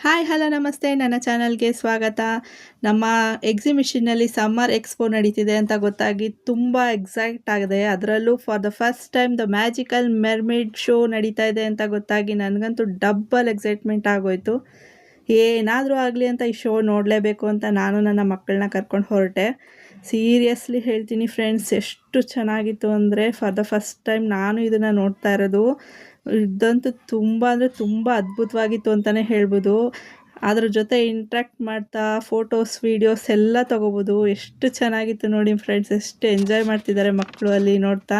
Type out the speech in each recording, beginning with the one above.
Hi hello ನಮಸ್ತೆ, ನನ್ನ ಚಾನಲ್ಗೆ ಸ್ವಾಗತ. ನಮ್ಮ ಎಕ್ಸಿಬಿಷನ್ನಲ್ಲಿ ಸಮ್ಮರ್ ಎಕ್ಸ್ಪೋ ನಡೀತಿದೆ ಅಂತ ಗೊತ್ತಾಗಿ ತುಂಬ ಎಕ್ಸೈಟ್ ಆಗಿದೆ. ಅದರಲ್ಲೂ for the first time the magical mermaid show ನಡೀತಾ ಇದೆ ಅಂತ ಗೊತ್ತಾಗಿ ನನಗಂತೂ ಡಬ್ಬಲ್ ಎಕ್ಸೈಟ್ಮೆಂಟ್ ಆಗೋಯ್ತು. ಏನಾದರೂ ಆಗಲಿ ಅಂತ ಈ ಶೋ ನೋಡಲೇಬೇಕು ಅಂತ ನಾನು ನನ್ನ ಮಕ್ಕಳನ್ನ ಕರ್ಕೊಂಡು ಹೊರಟೆ. ಸೀರಿಯಸ್ಲಿ ಹೇಳ್ತೀನಿ ಫ್ರೆಂಡ್ಸ್, ಎಷ್ಟು ಚೆನ್ನಾಗಿತ್ತು ಅಂದರೆ ಫಾರ್ ದ ಫಸ್ಟ್ ಟೈಮ್ ನಾನು ಇದನ್ನು ನೋಡ್ತಾ ಇರೋದು. ಇದಂತೂ ತುಂಬ ಅಂದರೆ ತುಂಬ ಅದ್ಭುತವಾಗಿತ್ತು ಅಂತಲೇ ಹೇಳ್ಬೋದು. ಅದ್ರ ಜೊತೆ ಇಂಟ್ರ್ಯಾಕ್ಟ್ ಮಾಡ್ತಾ ಫೋಟೋಸ್ ವೀಡಿಯೋಸ್ ಎಲ್ಲ ತೊಗೋಬೋದು. ಎಷ್ಟು ಚೆನ್ನಾಗಿತ್ತು ನೋಡಿ ಫ್ರೆಂಡ್ಸ್, ಎಷ್ಟು ಎಂಜಾಯ್ ಮಾಡ್ತಿದ್ದಾರೆ ಮಕ್ಕಳು ಅಲ್ಲಿ ನೋಡ್ತಾ.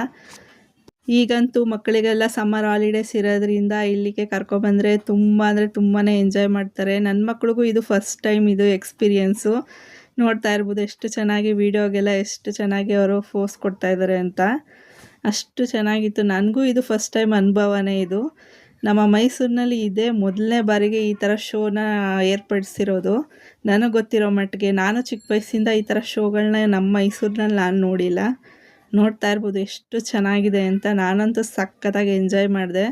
ಈಗಂತೂ ಮಕ್ಕಳಿಗೆಲ್ಲ ಸಮ್ಮರ್ ಹಾಲಿಡೇಸ್ ಇರೋದ್ರಿಂದ ಇಲ್ಲಿಗೆ ಕರ್ಕೊಬಂದರೆ ತುಂಬ ಅಂದರೆ ತುಂಬಾ ಎಂಜಾಯ್ ಮಾಡ್ತಾರೆ. ನನ್ನ ಮಕ್ಳಿಗೂ ಇದು ಫಸ್ಟ್ ಟೈಮ್ ಇದು ಎಕ್ಸ್ಪೀರಿಯೆನ್ಸು. ನೋಡ್ತಾ ಇರ್ಬೋದು ಎಷ್ಟು ಚೆನ್ನಾಗಿ ವೀಡಿಯೋಗೆಲ್ಲ ಎಷ್ಟು ಚೆನ್ನಾಗಿ ಅವರು ಫೋಸ್ ಕೊಡ್ತಾ ಇದ್ದಾರೆ ಅಂತ. ಅಷ್ಟು ಚೆನ್ನಾಗಿತ್ತು. ನನಗೂ ಇದು ಫಸ್ಟ್ ಟೈಮ್ ಅನುಭವನೇ ಇದು. ನಮ್ಮ ಮೈಸೂರಿನಲ್ಲಿ ಇದೇ ಮೊದಲನೇ ಬಾರಿಗೆ ಈ ಥರ ಶೋನ ಏರ್ಪಡಿಸಿರೋದು. ನನಗೆ ಗೊತ್ತಿರೋ ಮಟ್ಟಿಗೆ ನಾನು ಚಿಕ್ಕ ವಯಸ್ಸಿಂದ ಈ ಥರ ಶೋಗಳನ್ನ ನಮ್ಮ ಮೈಸೂರಿನಲ್ಲಿ ನಾನು ನೋಡಿಲ್ಲ. ನೋಡ್ತಾ ಇರ್ಬೋದು ಎಷ್ಟು ಚೆನ್ನಾಗಿದೆ ಅಂತ. ನಾನಂತೂ ಸಖತ್ತಾಗಿ ಎಂಜಾಯ್ ಮಾಡಿದೆ.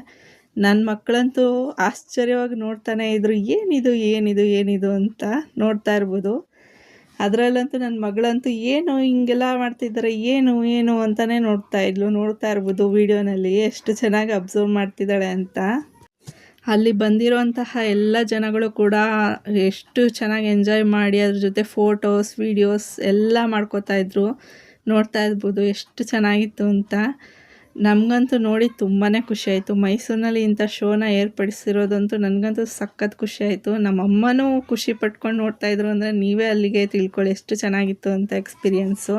ನನ್ನ ಮಕ್ಕಳಂತೂ ಆಶ್ಚರ್ಯವಾಗಿ ನೋಡ್ತಾನೆ ಇದ್ರು, ಏನಿದು ಏನಿದು ಏನಿದು ಅಂತ ನೋಡ್ತಾ ಇರ್ಬೋದು. ಅದರಲ್ಲಂತೂ ನನ್ನ ಮಗಳಂತೂ ಏನು ಹಿಂಗೆಲ್ಲ ಮಾಡ್ತಿದ್ದಾರೆ, ಏನು ಏನು ಅಂತಲೇ ನೋಡ್ತಾ ಇರ್ಬೋದು ವೀಡಿಯೋನಲ್ಲಿ ಎಷ್ಟು ಚೆನ್ನಾಗಿ ಅಬ್ಸರ್ವ್ ಮಾಡ್ತಿದ್ದಾಳೆ ಅಂತ. ಅಲ್ಲಿ ಬಂದಿರೋಂತಹ ಎಲ್ಲ ಜನಗಳು ಕೂಡ ಎಷ್ಟು ಚೆನ್ನಾಗಿ ಎಂಜಾಯ್ ಮಾಡಿ ಅದ್ರ ಜೊತೆ ಫೋಟೋಸ್ ವೀಡಿಯೋಸ್ ಎಲ್ಲ ಮಾಡ್ಕೋತಾ ಇದ್ರು. ನೋಡ್ತಾ ಇರ್ಬೋದು ಎಷ್ಟು ಚೆನ್ನಾಗಿತ್ತು ಅಂತ. ನಮಗಂತೂ ನೋಡಿ ತುಂಬಾ ಖುಷಿಯಾಯಿತು. ಮೈಸೂರಿನಲ್ಲಿ ಇಂಥ ಶೋನ ಏರ್ಪಡಿಸಿರೋದಂತೂ ನನಗಂತೂ ಸಖತ್ ಖುಷಿಯಾಯಿತು. ನಮ್ಮಮ್ಮನೂ ಖುಷಿ ಪಟ್ಕೊಂಡು ನೋಡ್ತಾಯಿದ್ರು. ಅಂದರೆ ನೀವೇ ಅಲ್ಲಿಗೆ ತಿಳ್ಕೊಳ್ಳಿ ಎಷ್ಟು ಚೆನ್ನಾಗಿತ್ತು ಅಂತ ಎಕ್ಸ್ಪೀರಿಯೆನ್ಸು.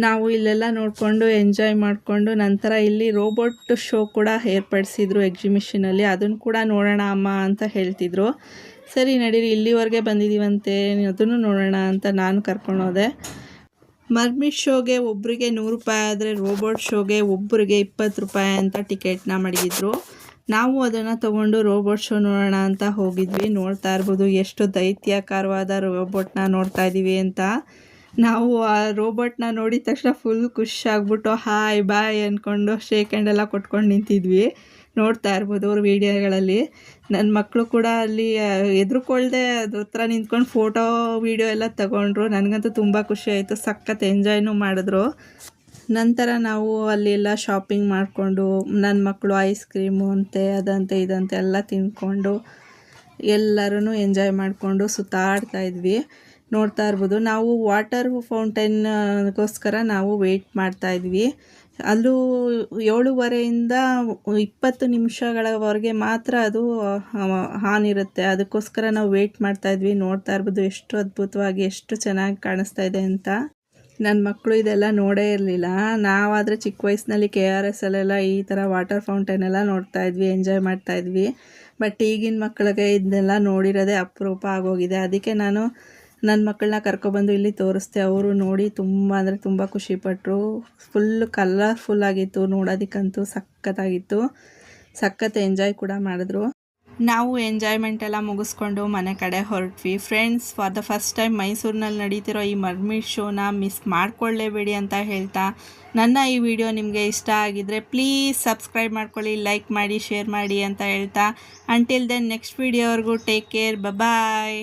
ನಾವು ಇಲ್ಲೆಲ್ಲ ನೋಡಿಕೊಂಡು ಎಂಜಾಯ್ ಮಾಡಿಕೊಂಡು ನಂತರ ಇಲ್ಲಿ ರೋಬೋಟ್ ಶೋ ಕೂಡ ಏರ್ಪಡಿಸಿದ್ರು ಎಕ್ಸಿಬಿಷನಲ್ಲಿ. ಅದನ್ನು ಕೂಡ ನೋಡೋಣ ಅಮ್ಮ ಅಂತ ಹೇಳ್ತಿದ್ರು. ಸರಿ ನಡೀರಿ, ಇಲ್ಲಿವರೆಗೆ ಬಂದಿದ್ದೀವಂತೆ, ಅದನ್ನು ನೋಡೋಣ ಅಂತ ನಾನು ಕರ್ಕೊಂಡೋದೆ. ಮರ್ಮಿಡ್ ಶೋಗೆ ಒಬ್ಬರಿಗೆ 100 ರೂಪಾಯಿ ಆದರೆ ರೋಬೋಟ್ ಶೋಗೆ ಒಬ್ಬರಿಗೆ 20 ರೂಪಾಯಿ ಅಂತ ಟಿಕೆಟ್ನ ಮಾಡಿದ್ರು. ನಾವು ಅದನ್ನು ತೊಗೊಂಡು ರೋಬೋಟ್ ಶೋ ನೋಡೋಣ ಅಂತ ಹೋಗಿದ್ವಿ. ನೋಡ್ತಾ ಇರ್ಬೋದು ಎಷ್ಟು ದೈತ್ಯಾಕಾರವಾದ ರೋಬೋಟ್ನ ನೋಡ್ತಾ ಇದ್ದೀವಿ ಅಂತ. ನಾವು ಆ ರೋಬೋಟ್ನ ನೋಡಿದ ತಕ್ಷಣ ಫುಲ್ ಖುಷಿ ಆಗ್ಬಿಟ್ಟು ಹಾಯ್ ಬಾಯ್ ಅಂದ್ಕೊಂಡು ಶೇಕ್ ಹ್ಯಾಂಡ್ ಎಲ್ಲ ಕೊಟ್ಕೊಂಡು ನಿಂತಿದ್ವಿ. ನೋಡ್ತಾ ಇರ್ಬೋದು ಅವ್ರ ವೀಡಿಯೋಗಳಲ್ಲಿ. ನನ್ನ ಮಕ್ಕಳು ಕೂಡ ಅಲ್ಲಿ ಎದುರುಕೊಳ್ದೆ ಅದ್ರ ಹತ್ರ ನಿಂತ್ಕೊಂಡು ಫೋಟೋ ವೀಡಿಯೋ ಎಲ್ಲ ತಗೊಂಡ್ರು. ನನಗಂತೂ ತುಂಬ ಖುಷಿ ಆಯಿತು, ಸಖತ್ ಎಂಜಾಯ್ನೂ ಮಾಡಿದ್ರು. ನಂತರ ನಾವು ಅಲ್ಲೆಲ್ಲ ಶಾಪಿಂಗ್ ಮಾಡಿಕೊಂಡು ನನ್ನ ಮಕ್ಕಳು ಐಸ್ ಕ್ರೀಮು ಅಂತೆ ಅದಂತೆ ಇದಂತೆ ಎಲ್ಲ ತಿಂದ್ಕೊಂಡು ಎಲ್ಲರೂ ಎಂಜಾಯ್ ಮಾಡಿಕೊಂಡು ಸುತ್ತಾಡ್ತಾ ಇದ್ವಿ. ನೋಡ್ತಾ ಇರ್ಬೋದು ನಾವು ವಾಟರ್ ಫೌಂಟೈನ್ಗೋಸ್ಕರ ನಾವು ವೆಯ್ಟ್ ಮಾಡ್ತಾಯಿದ್ವಿ. ಅಲ್ಲೂ 7:30 20 ನಿಮಿಷಗಳವರೆಗೆ ಮಾತ್ರ ಅದು ಆನ್ ಇರುತ್ತೆ. ಅದಕ್ಕೋಸ್ಕರ ನಾವು ವೆಯ್ಟ್ ಮಾಡ್ತಾಯಿದ್ವಿ. ನೋಡ್ತಾ ಇರ್ಬೋದು ಎಷ್ಟು ಅದ್ಭುತವಾಗಿ ಎಷ್ಟು ಚೆನ್ನಾಗಿ ಕಾಣಿಸ್ತಾ ಇದೆ ಅಂತ. ನನ್ನ ಮಕ್ಕಳು ಇದೆಲ್ಲ ನೋಡೇ ಇರಲಿಲ್ಲ. ನಾವಾದರೆ ಚಿಕ್ಕ ವಯಸ್ಸಿನಲ್ಲಿ KRS ಅಲ್ಲೆಲ್ಲ ಈ ಥರ ವಾಟರ್ ಫೌಂಟೈನ್ ಎಲ್ಲ ನೋಡ್ತಾಯಿದ್ವಿ, ಎಂಜಾಯ್ ಮಾಡ್ತಾಯಿದ್ವಿ. ಬಟ್ ಈಗಿನ ಮಕ್ಕಳಿಗೆ ಇದನ್ನೆಲ್ಲ ನೋಡಿರೋದೇ ಅಪರೂಪ ಆಗೋಗಿದೆ. ಅದಕ್ಕೆ ನಾನು ನನ್ನ ಮಕ್ಕಳನ್ನ ಕರ್ಕೊಬಂದು ಇಲ್ಲಿ ತೋರಿಸ್ದೆ. ಅವರು ನೋಡಿ ತುಂಬ ಅಂದರೆ ತುಂಬ ಖುಷಿಪಟ್ಟರು. ಫುಲ್ ಕಲರ್ಫುಲ್ ಆಗಿತ್ತು, ನೋಡೋದಕ್ಕಂತೂ ಸಖತ್ತಾಗಿತ್ತು. ಸಖತ್ ಎಂಜಾಯ್ ಕೂಡ ಮಾಡಿದ್ರು. ನಾವು ಎಂಜಾಯ್ಮೆಂಟ್ ಎಲ್ಲ ಮುಗಿಸ್ಕೊಂಡು ಮನೆ ಕಡೆ ಹೊರಟ್ವಿ. Friends, for the first time ಮೈಸೂರಿನಲ್ಲಿ ನಡೀತಿರೋ ಈ ಮರ್ಮಿಡ್ ಶೋನ ಮಿಸ್ ಮಾಡ್ಕೊಳ್ಳೇಬೇಡಿ ಅಂತ ಹೇಳ್ತಾ, ನನ್ನ ಈ ವಿಡಿಯೋ ನಿಮಗೆ ಇಷ್ಟ ಆಗಿದ್ದರೆ ಪ್ಲೀಸ್ ಸಬ್ಸ್ಕ್ರೈಬ್ ಮಾಡ್ಕೊಳ್ಳಿ, ಲೈಕ್ ಮಾಡಿ, ಶೇರ್ ಮಾಡಿ ಅಂತ ಹೇಳ್ತಾ, ಅಂಟಿಲ್ ದೆನ್ ನೆಕ್ಸ್ಟ್ ವಿಡಿಯೋವರೆಗೂ ಟೇಕ್ ಕೇರ್, ಬಾಯ್.